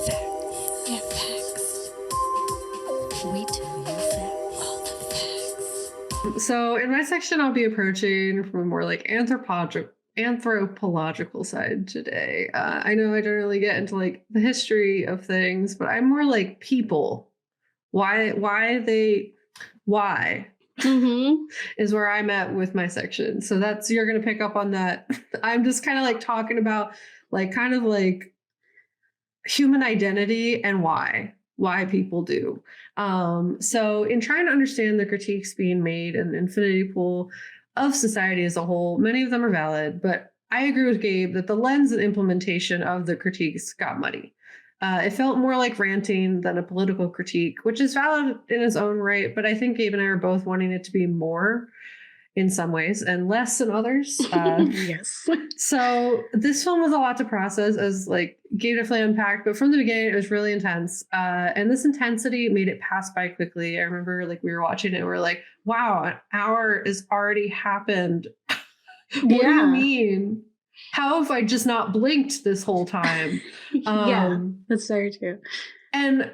Facts. Yeah, facts. We tell you facts. All the facts. So in my section, I'll be approaching from a more like anthropological side today. I know I don't really get into like the history of things, but I'm more like people. Why Mm-hmm. is where I'm at with my section. So that's, you're going to pick up on that. I'm just kind of like talking about like kind of like human identity and why people do. So in trying to understand the critiques being made in the infinity pool of society as a whole, many of them are valid, but I agree with Gabe that the lens and implementation of the critiques got muddy. It felt more like ranting than a political critique, which is valid in its own right, but I think Gabe and I are both wanting it to be more in some ways and less in others. Yes. So this film was a lot to process, as like Gabe definitely unpacked, but from the beginning it was really intense. And this intensity made it pass by quickly. I remember like we were watching it and we are like, wow, an hour has already happened. What do you mean? How have I just not blinked this whole time? Yeah, that's very true. And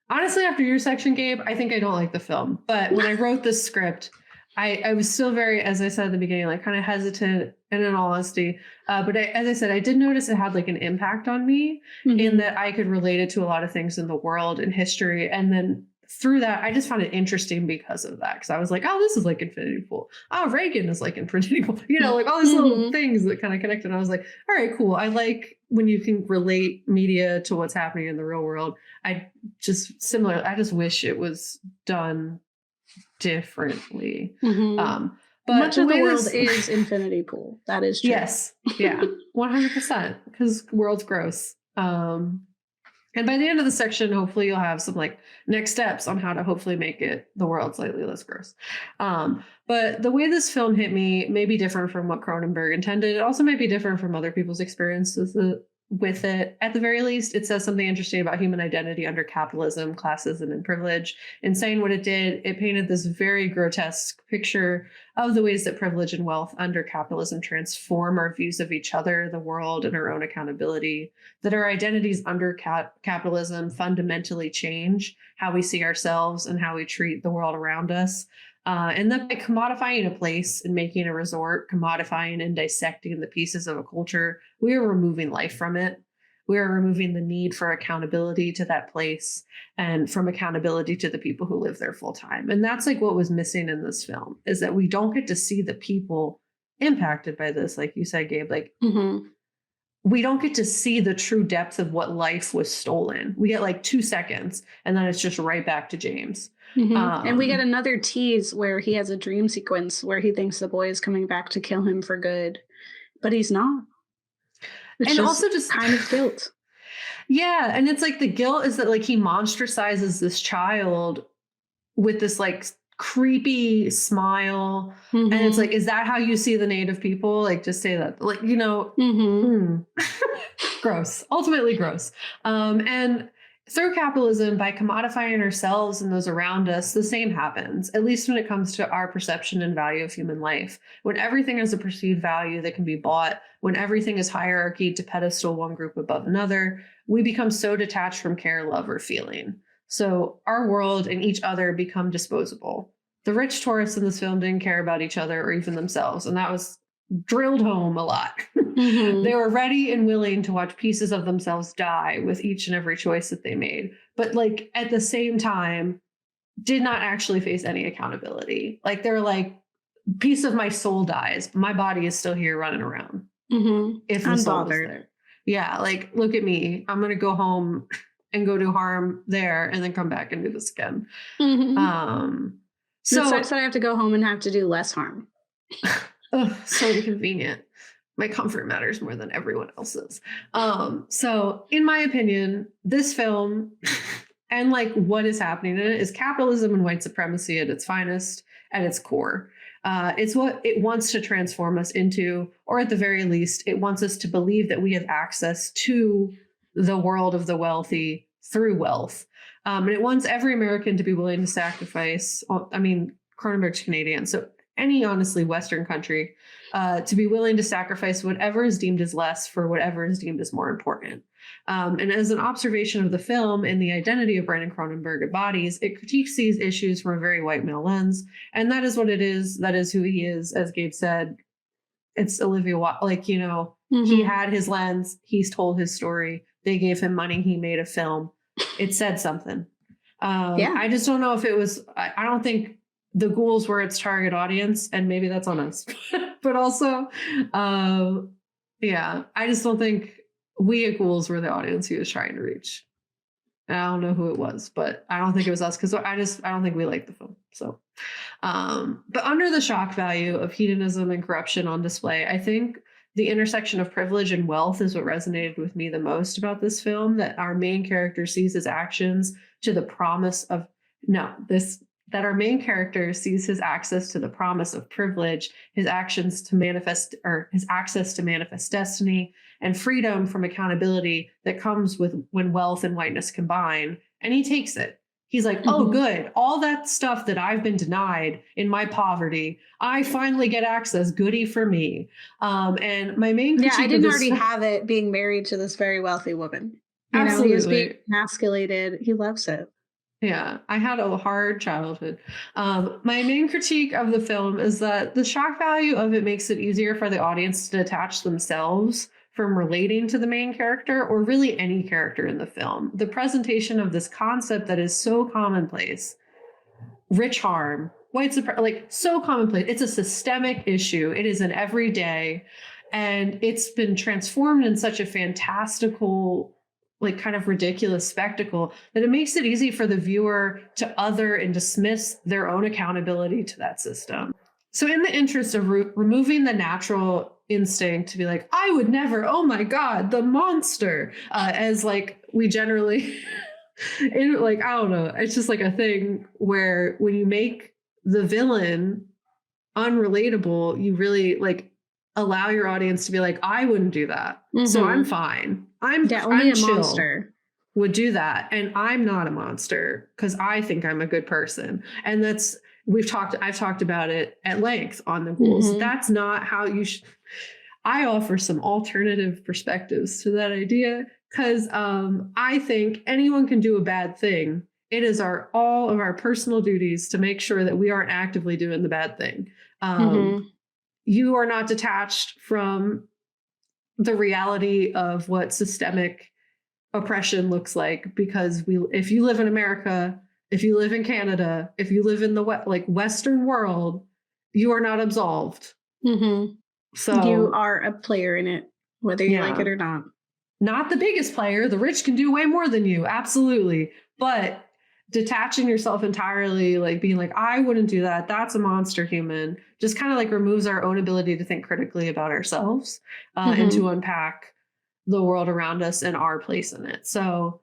honestly, after your section, Gabe, I think I don't like the film. But when I wrote this script, I was still very, as I said at the beginning, like kind of hesitant and in all honesty. But as I said, I did notice it had like an impact on me in that I could relate it to a lot of things in the world and history. And then through that, I just found it interesting because of that. Because I was like, oh, this is like Infinity Pool. Oh, Reagan is like Infinity Pool. You know, like all these little things that kind of connected. And I was like, all right, cool. I like when you can relate media to what's happening in the real world. I just wish it was done differently. But much of the world is Infinity Pool. That is true. Yes. Yeah. 100%. Because world's gross. And by the end of the section, hopefully you'll have some like next steps on how to hopefully make it the world slightly less gross. But the way this film hit me may be different from what Cronenberg intended. It also might be different from other people's experiences with it. At the very least, it says something interesting about human identity under capitalism, classism, and privilege. In saying what it did, it painted this very grotesque picture of the ways that privilege and wealth under capitalism transform our views of each other, the world, and our own accountability. That our identities under capitalism fundamentally change how we see ourselves and how we treat the world around us. And that by commodifying a place and making a resort, commodifying and dissecting the pieces of a culture, we are removing life from it. We are removing the need for accountability to that place and from accountability to the people who live there full time. And that's like what was missing in this film, is that we don't get to see the people impacted by this. Like you said, Gabe, like we don't get to see the true depth of what life was stolen. We get like 2 seconds and then it's just right back to James. And we get another tease where he has a dream sequence where he thinks the boy is coming back to kill him for good, but he's not. It's also just kind of guilt. Yeah. And it's like the guilt is that like he monstricizes this child with this like creepy smile. And it's like, is that how you see the native people? Like, just say that, like, you know, gross, ultimately gross. And through capitalism, by commodifying ourselves and those around us, the same happens, at least when it comes to our perception and value of human life. When everything has a perceived value that can be bought, when everything is hierarchy to pedestal one group above another, we become so detached from care, love, or feeling. So our world and each other become disposable. The rich tourists in this film didn't care about each other or even themselves, and that was drilled home a lot. They were ready and willing to watch pieces of themselves die with each and every choice that they made, but like at the same time did not actually face any accountability. Like they're like, piece of my soul dies, but my body is still here running around. If the soul is there. Yeah, like look at me, I'm gonna go home and go do harm there and then come back and do this again. So it sucks that I have to go home and have to do less harm. So inconvenient. My comfort matters more than everyone else's. So in my opinion, this film and like what is happening in it is capitalism and white supremacy at its finest, at its core. It's what it wants to transform us into, or at the very least, it wants us to believe that we have access to the world of the wealthy through wealth. And it wants every American to be willing to sacrifice. I mean, Cronenberg's Canadian, so any honestly Western country to be willing to sacrifice whatever is deemed as less for whatever is deemed as more important. And as an observation of the film and the identity of Brandon Cronenberg embodies, it critiques these issues from a very white male lens. And that is what it is. That is who he is. As Gabe said, it's Olivia Wilde. Like, you know, he had his lens. He's told his story. They gave him money. He made a film. It said something. I just don't know if it was, I don't think the Ghouls were its target audience, and maybe that's on us. But also, I just don't think we at Ghouls were the audience he was trying to reach. And I don't know who it was, but I don't think it was us, because I don't think we liked the film. So, but under the shock value of hedonism and corruption on display, I think the intersection of privilege and wealth is what resonated with me the most about this film, that our main character sees his actions to the promise of, that our main character sees his access to the promise of privilege, his actions to manifest, or his access to manifest destiny, and freedom from accountability that comes with when wealth and whiteness combine. And he takes it. He's like, oh, good. All that stuff that I've been denied in my poverty, I finally get access. Goody for me. And my main critique I didn't already have it being married to this very wealthy woman. You know, he was being emasculated. He loves it. Yeah, I had a hard childhood. My main critique of the film is that the shock value of it makes it easier for the audience to detach themselves from relating to the main character, or really any character in the film. The presentation of this concept that is so commonplace, rich harm, white supremacy, like so commonplace. It's a systemic issue. It is an everyday, and it's been transformed in such a fantastical, like kind of ridiculous spectacle that it makes it easy for the viewer to other and dismiss their own accountability to that system. So in the interest of removing the natural instinct to be like, I would never, oh my God, the monster, as like we generally, like, I don't know, it's just like a thing where when you make the villain unrelatable, you really like allow your audience to be like, I wouldn't do that. So I'm fine. Only I'm a chill. Monster would do that. And I'm not a monster because I think I'm a good person. And that's, I've talked about it at length on the Ghouls. That's not how you should. I offer some alternative perspectives to that idea, because I think anyone can do a bad thing. It is all of our personal duties to make sure that we aren't actively doing the bad thing. You are not detached from the reality of what systemic oppression looks like, because if you live in America, if you live in Canada, if you live in the Western world, you are not absolved. So you are a player in it, whether you like it or not. Not the biggest player. The rich can do way more than you. Absolutely. But detaching yourself entirely, like being like, I wouldn't do that. That's a monster human, just kind of like removes our own ability to think critically about ourselves and to unpack the world around us and our place in it. So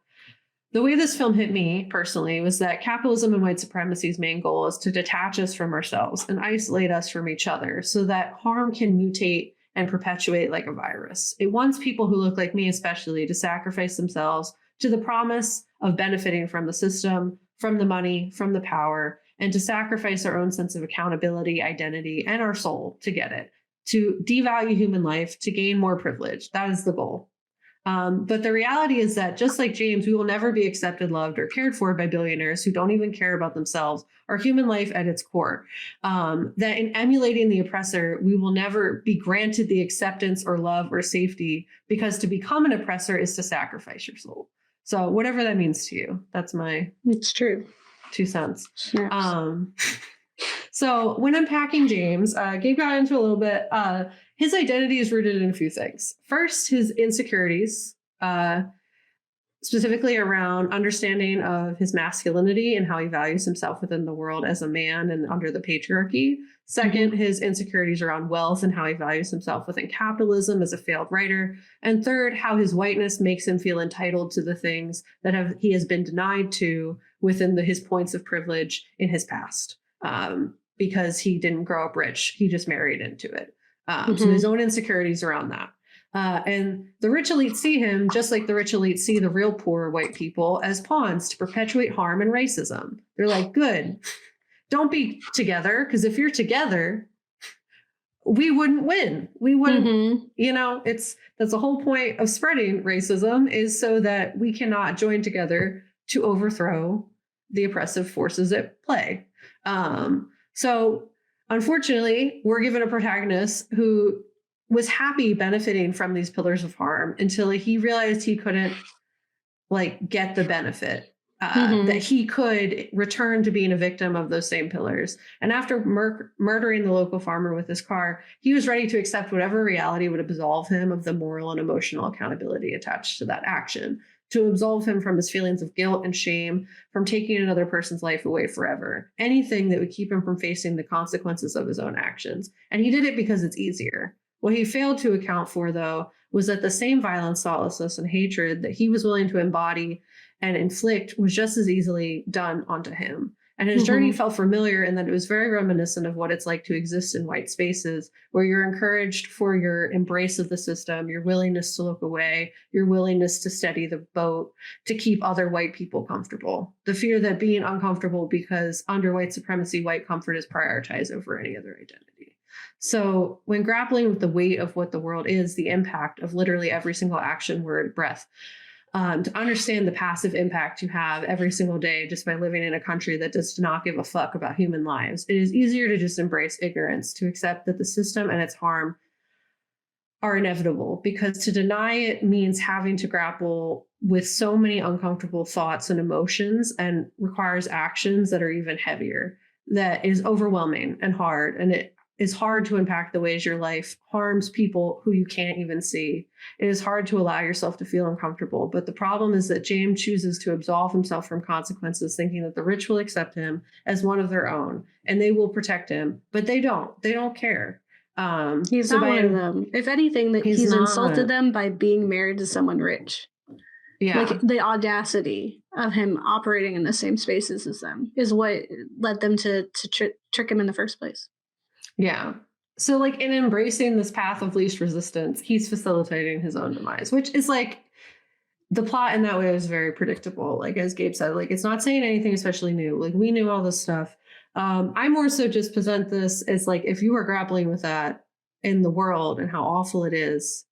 the way this film hit me personally was that capitalism and white supremacy's main goal is to detach us from ourselves and isolate us from each other so that harm can mutate and perpetuate like a virus. It wants people who look like me, especially, to sacrifice themselves to the promise of benefiting from the system, from the money, from the power, and to sacrifice our own sense of accountability, identity, and our soul to get it, to devalue human life, to gain more privilege. That is the goal. But the reality is that just like James, we will never be accepted, loved, or cared for by billionaires who don't even care about themselves or human life at its core. That in emulating the oppressor, we will never be granted the acceptance or love or safety, because to become an oppressor is to sacrifice your soul. So whatever that means to you, that's my it's true 2 cents. Yes. So when unpacking James, Gabe got into a little bit. His identity is rooted in a few things. First, his insecurities, specifically around understanding of his masculinity and how he values himself within the world as a man and under the patriarchy. Second, his insecurities around wealth and how he values himself within capitalism as a failed writer. And third, how his whiteness makes him feel entitled to the things that he has been denied to within his points of privilege in his past. Because he didn't grow up rich. He just married into it. So his own insecurities around that. And the rich elite see him, just like the rich elite see the real poor white people, as pawns to perpetuate harm and racism. They're like, good, don't be together, because if you're together, we wouldn't win. We wouldn't, Mm-hmm. you know, that's the whole point of spreading racism, is so that we cannot join together to overthrow the oppressive forces at play. So unfortunately, we're given a protagonist who was happy benefiting from these pillars of harm until he realized he couldn't like get the benefit. That he could return to being a victim of those same pillars. And after murdering the local farmer with his car, he was ready to accept whatever reality would absolve him of the moral and emotional accountability attached to that action, to absolve him from his feelings of guilt and shame, from taking another person's life away forever, anything that would keep him from facing the consequences of his own actions. And he did it because it's easier. What he failed to account for, though, was that the same violence, thoughtlessness, and hatred that he was willing to embody and inflict was just as easily done onto him. And his journey felt familiar in that it was very reminiscent of what it's like to exist in white spaces, where you're encouraged for your embrace of the system, your willingness to look away, your willingness to steady the boat, to keep other white people comfortable. The fear that being uncomfortable because under white supremacy, white comfort is prioritized over any other identity. So when grappling with the weight of what the world is, the impact of literally every single action, word, breath, to understand the passive impact you have every single day just by living in a country that does not give a fuck about human lives, it is easier to just embrace ignorance, to accept that the system and its harm are inevitable, because to deny it means having to grapple with so many uncomfortable thoughts and emotions and requires actions that are even heavier. That is overwhelming and hard, and it is hard to unpack the ways your life harms people who you can't even see. It is hard to allow yourself to feel uncomfortable. But the problem is that James chooses to absolve himself from consequences, thinking that the rich will accept him as one of their own and they will protect him. But they don't. They don't care. He's not one of them. If anything, that he's insulted them by being married to someone rich. Yeah. Like the audacity of him operating in the same spaces as them is what led them to trick him in the first place. Yeah. So like in embracing this path of least resistance, he's facilitating his own demise, which is like the plot in that way is very predictable. Like as Gabe said, like it's not saying anything especially new. Like we knew all this stuff. I more so just present this as like if you are grappling with that in the world and how awful it is,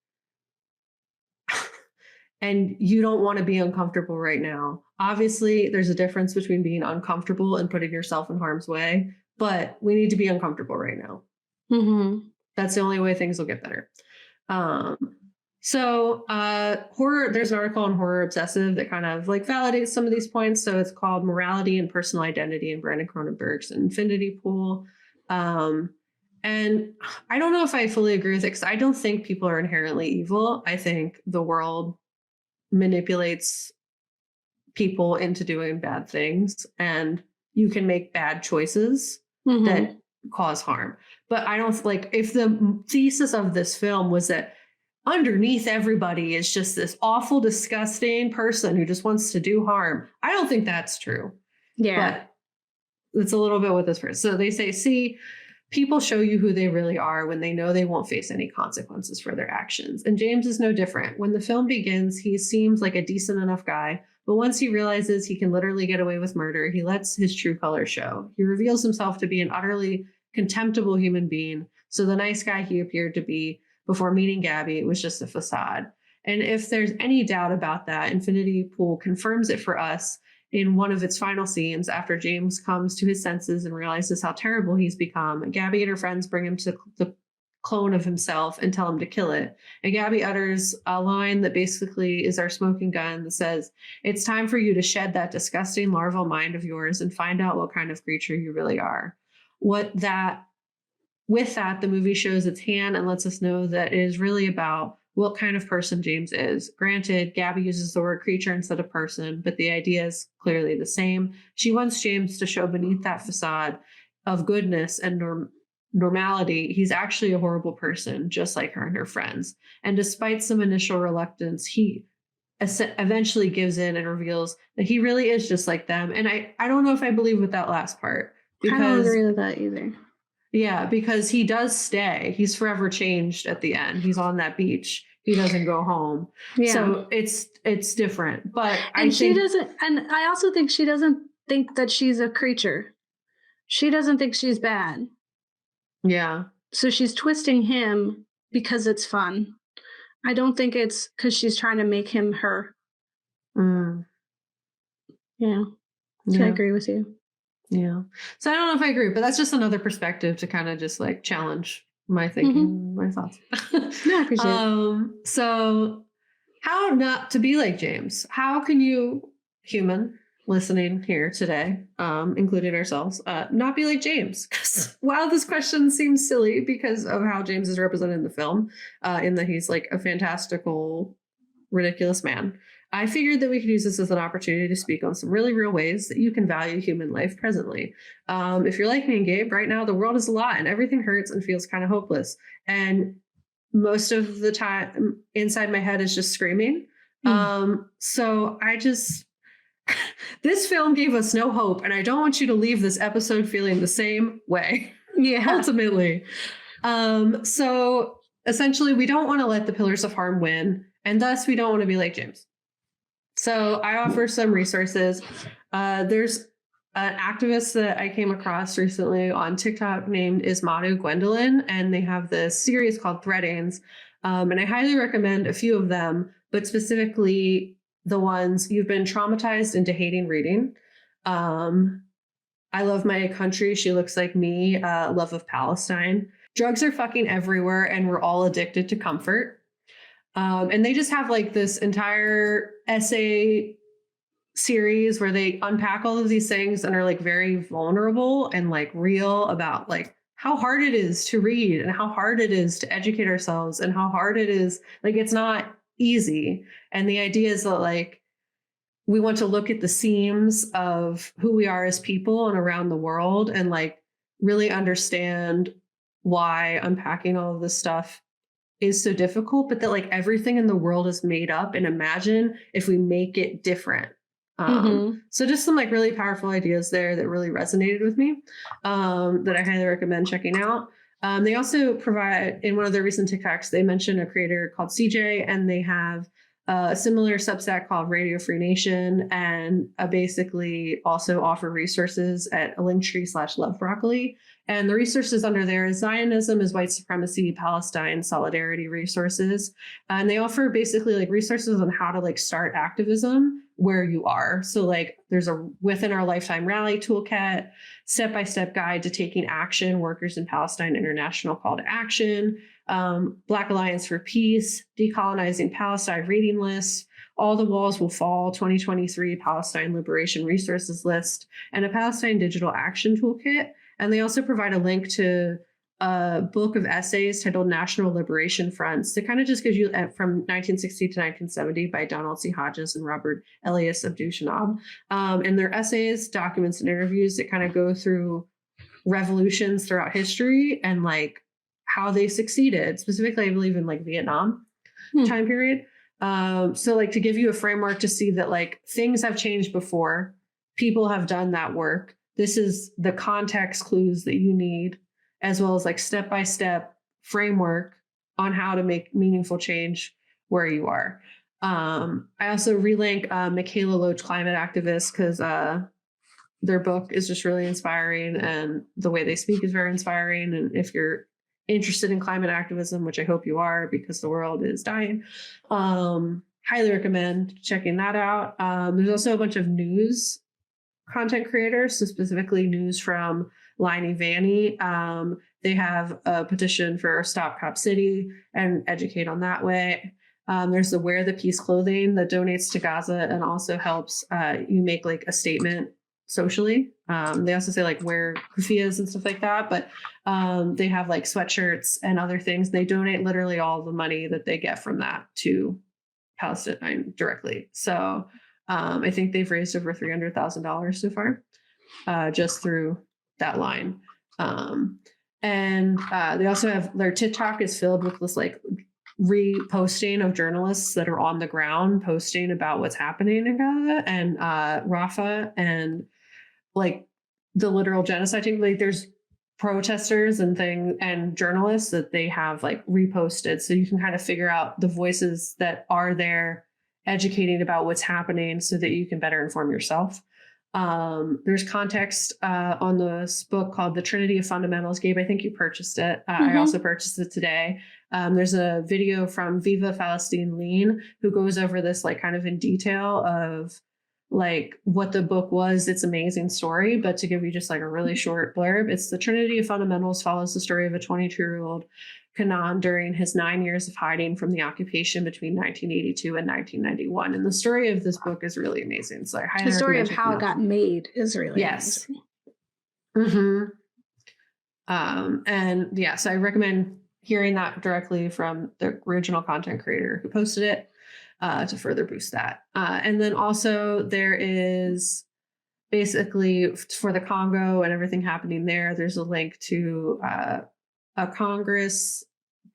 and you don't want to be uncomfortable right now. Obviously, there's a difference between being uncomfortable and putting yourself in harm's way, but we need to be uncomfortable right now. That's the only way things will get better. Horror, there's an article on Horror Obsessive that kind of like validates some of these points. So it's called Morality and Personal Identity in Brandon Cronenberg's Infinity Pool. And I don't know if I fully agree with it, because I don't think people are inherently evil. I think the world manipulates people into doing bad things, and you can make bad choices that cause harm. But I don't like, if the thesis of this film was that underneath everybody is just this awful, disgusting person who just wants to do harm, I don't think that's true. Yeah. But it's a little bit with this person. So they say, see, people show you who they really are when they know they won't face any consequences for their actions. And James is no different. When the film begins, he seems like a decent enough guy, but once he realizes he can literally get away with murder, he lets his true colors show. He reveals himself to be an utterly contemptible human being. So the nice guy he appeared to be before meeting Gabby was just a facade. And if there's any doubt about that, Infinity Pool confirms it for us in one of its final scenes. After James comes to his senses and realizes how terrible he's become, Gabby and her friends bring him to the clone of himself and tell him to kill it. And Gabby utters a line that basically is our smoking gun that says, "It's time for you to shed that disgusting larval mind of yours and find out what kind of creature you really are." With that, the movie shows its hand and lets us know that it is really about what kind of person James is. Granted, Gabby uses the word creature instead of person, but the idea is clearly the same. She wants James to show beneath that facade of goodness and normality, he's actually a horrible person, just like her and her friends. And despite some initial reluctance, he eventually gives in and reveals that he really is just like them. And I don't know if I believe with that last part. Because, I don't agree with that either. Yeah, because he does stay. He's forever changed at the end. He's on that beach. He doesn't go home. Yeah. So it's different. But she doesn't, and I also think she doesn't think that she's a creature. She doesn't think she's bad. Yeah. So she's twisting him because it's fun. I don't think it's because she's trying to make him her. Yeah. So I agree with you. Yeah. So I don't know if I agree, but that's just another perspective to kind of just like challenge my thinking, my thoughts. No, I appreciate it. So how not to be like James? How can you, human listening here today, including ourselves, not be like James? Because while this question seems silly because of how James is represented in the film, in that he's like a fantastical, ridiculous man, I figured that we could use this as an opportunity to speak on some really real ways that you can value human life presently. If you're like me and Gabe, right now the world is a lot and everything hurts and feels kind of hopeless. And most of the time inside my head is just screaming. So I just, this film gave us no hope, and I don't want you to leave this episode feeling the same way. Yeah. Ultimately. So essentially, we don't want to let the pillars of harm win, and thus we don't want to be like James. So I offer some resources. There's an activist that I came across recently on TikTok named Ismadu Gwendolyn, and they have this series called Threadings. And I highly recommend a few of them, but specifically the ones You've Been Traumatized into Hating Reading. I Love My Country, She Looks Like Me, Love of Palestine. Drugs are fucking everywhere, and we're all addicted to comfort. And they just have like this entire essay series where they unpack all of these things and are like very vulnerable and like real about like how hard it is to read and how hard it is to educate ourselves and how hard it is. Like, it's not easy. And the idea is that like, we want to look at the seams of who we are as people and around the world and like really understand why unpacking all of this stuff is so difficult, but that like everything in the world is made up, and imagine if we make it different. So just some like really powerful ideas there that really resonated with me, that I highly recommend checking out. They also provide, in one of their recent TikToks, they mention a creator called CJ, and they have a similar Substack called Radio Free Nation, and basically also offer resources at a Linktree/Love Broccoli. And the resources under there is Zionism is White Supremacy, Palestine, Solidarity resources. And they offer basically like resources on how to like start activism where you are. So like there's a Within Our Lifetime Rally Toolkit, step-by-step guide to taking action, Workers in Palestine International Call to Action, Black Alliance for Peace, Decolonizing Palestine reading list, All the Walls Will Fall 2023 Palestine Liberation Resources List, and a Palestine Digital Action Toolkit. And they also provide a link to a book of essays titled National Liberation Fronts that kind of just gives you from 1960 to 1970 by Donald C. Hodges and Robert Elias Abdou-Shanab. And their essays, documents, and interviews that kind of go through revolutions throughout history and like how they succeeded, specifically, I believe, in like Vietnam time period. So like to give you a framework to see that like things have changed before, people have done that work. This is the context clues that you need, as well as like step-by-step framework on how to make meaningful change where you are. I also relink Michaela Loach, climate activist, because their book is just really inspiring and the way they speak is very inspiring. And if you're interested in climate activism, which I hope you are because the world is dying, highly recommend checking that out. There's also a bunch of news content creators, so specifically news from Liney Vanny. They have a petition for Stop Cop City and educate on that way. There's the Wear the Peace clothing that donates to Gaza and also helps you make like a statement socially. They also say like wear kufias and stuff like that, but they have like sweatshirts and other things. They donate literally all the money that they get from that to Palestine directly. So I think they've raised over $300,000 so far, just through that line. And they also have their TikTok is filled with this like reposting of journalists that are on the ground posting about what's happening in Gaza and Rafah and like the literal genocide thing. Like there's protesters and things and journalists that they have like reposted, so you can kind of figure out the voices that are there educating about what's happening so that you can better inform yourself. There's context on this book called The Trinity of Fundamentals. Gabe, I think you purchased it. I also purchased it today. There's a video from Viva Palestine Lean, who goes over this like kind of in detail of like what the book was. It's an amazing story, but to give you just like a really short blurb, it's The Trinity of Fundamentals follows the story of a 22-year-old Canaan during his 9 years of hiding from the occupation between 1982 and 1991. And the story of this book is really amazing. So I highly the story of recommend how it got made is really yes. amazing. And yeah, so I recommend hearing that directly from the original content creator who posted it to further boost that. And then also there is basically for the Congo and everything happening there, there's a link to a Congress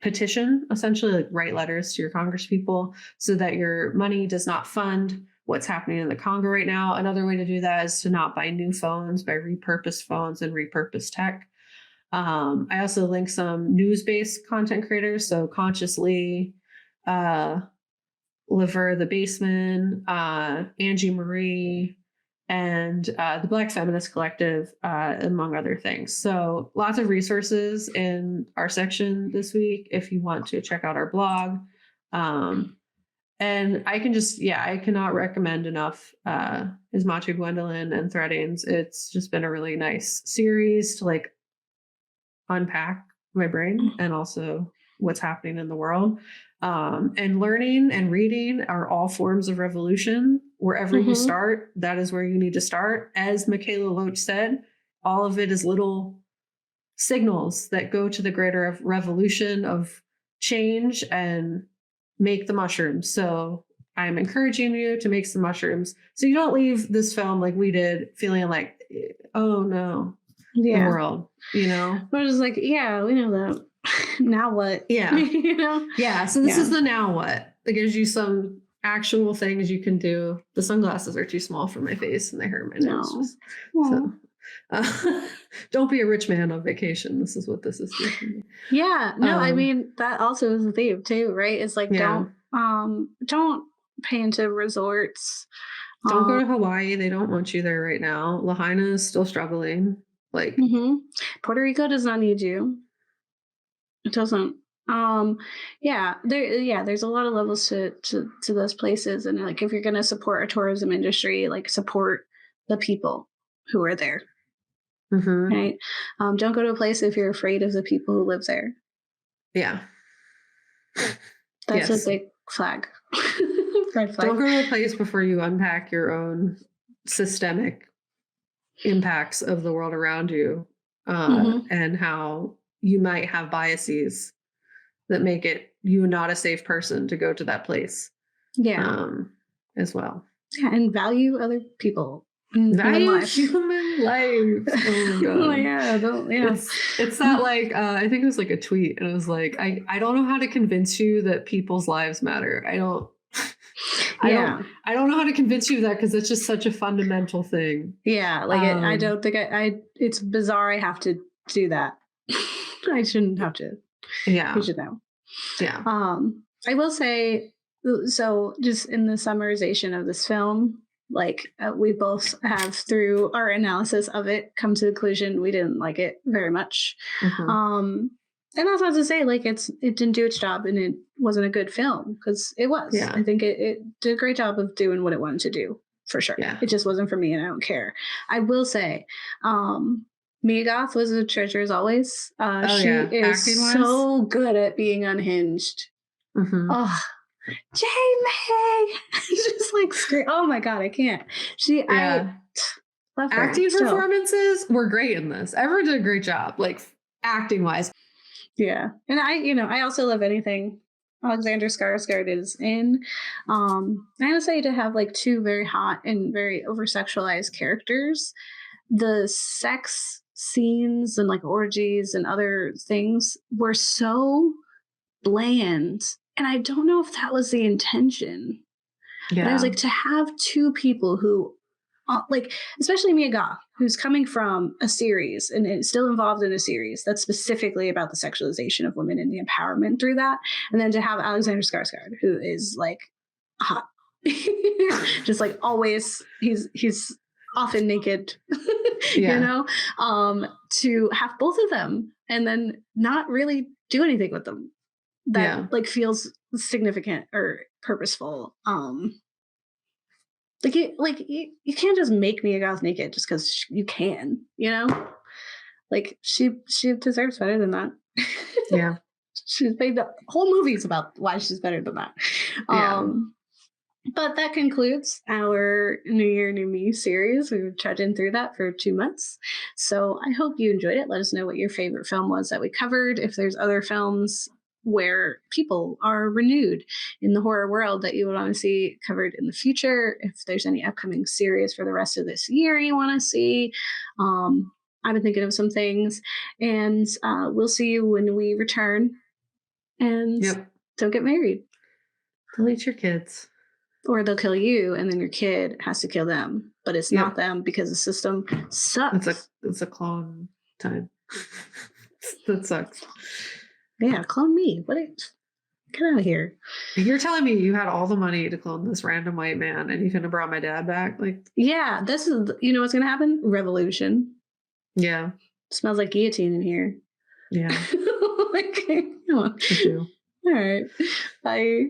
petition, essentially like write letters to your Congress people so that your money does not fund what's happening in the Congo right now. Another way to do that is to not buy new phones, buy repurposed phones and repurposed tech. I also link some news-based content creators. So Consciously, Liver the Baseman, Angie Marie, and the Black Feminist Collective, among other things. So lots of resources in our section this week if you want to check out our blog. And I can just, I cannot recommend enough Ismatu Gwendolyn and Threadings. It's just been a really nice series to like unpack my brain and also what's happening in the world. And learning and reading are all forms of revolution. Wherever you start, that is where you need to start. As Michaela Loach said, all of it is little signals that go to the greater revolution of change and make the mushrooms. So I'm encouraging you to make some mushrooms so you don't leave this film like we did feeling like, oh no, the world, you know? We're just like, yeah, we know that. Now what? Yeah. You know? Yeah. So this is the now what. It gives you some actual things you can do. The sunglasses are too small for my face and they hurt my nose. So don't be a rich man on vacation. This is what this is doing. Yeah. No, I mean, that also is a theme too, right? It's like, don't pay into resorts. Don't go to Hawaii. They don't want you there right now. Lahaina is still struggling. Like Puerto Rico does not need you. It doesn't. There's a lot of levels to those places. And like, if you're going to support a tourism industry, like support the people who are there. Right. Don't go to a place if you're afraid of the people who live there. Yeah. That's a big flag. Red flag. Don't go to a place before you unpack your own systemic impacts of the world around you, and how you might have biases that make it you not a safe person to go to that place. As well. Yeah, and value other people. Value human life. Oh my god. It's that like I think it was like a tweet and it was like I don't know how to convince you that people's lives matter. I don't know how to convince you of that because it's just such a fundamental thing. Yeah, like I don't think it's bizarre I have to do that. I shouldn't have to. Yeah. You should know. Yeah. I will say, so just in the summarization of this film, like we both have, through our analysis of it, come to the conclusion we didn't like it very much. And that's not to say like it didn't do its job and it wasn't a good film, because it was. Yeah. I think it did a great job of doing what it wanted to do, for sure. Yeah. It just wasn't for me and I don't care. I will say, Mia Goth was a treasure as always. She is so good at being unhinged. Oh, Jamie! Just like scream. Oh my god, I can't. I love her. Acting performances were great in this. Everyone did a great job, like acting wise. Yeah, and I also love anything Alexander Skarsgård is in. I would say to have like two very hot and very over sexualized characters, the sex scenes and like orgies and other things were so bland, and I don't know if that was the intention. But I was like, to have two people who like, especially Mia Goth, who's coming from a series and is still involved in a series that's specifically about the sexualization of women and the empowerment through that, and then to have Alexander Skarsgård, who is like hot. Just like always, he's often naked, Yeah. you know, to have both of them and then not really do anything with them that Yeah. like feels significant or purposeful. You can't just make Mia Goth naked just because you can, you know? Like she deserves better than that. Yeah. She's made the whole movies about why she's better than that. Yeah. But that concludes our New Year, New Me series. We were trudging through that for 2 months. So I hope you enjoyed it. Let us know what your favorite film was that we covered. If there's other films where people are renewed in the horror world that you would want to see covered in the future, if there's any upcoming series for the rest of this year you want to see. I've been thinking of some things, and we'll see you when we return. And don't get married. Delete your kids. Or they'll kill you, and then your kid has to kill them. But it's not them because the system sucks. It's a clone time. That sucks. Yeah, clone me. Get out of here. You're telling me you had all the money to clone this random white man and you couldn't have brought my dad back? Like, yeah, this is, you know what's going to happen? Revolution. Yeah. Smells like guillotine in here. Yeah. Like, come on. I do. All right. Bye.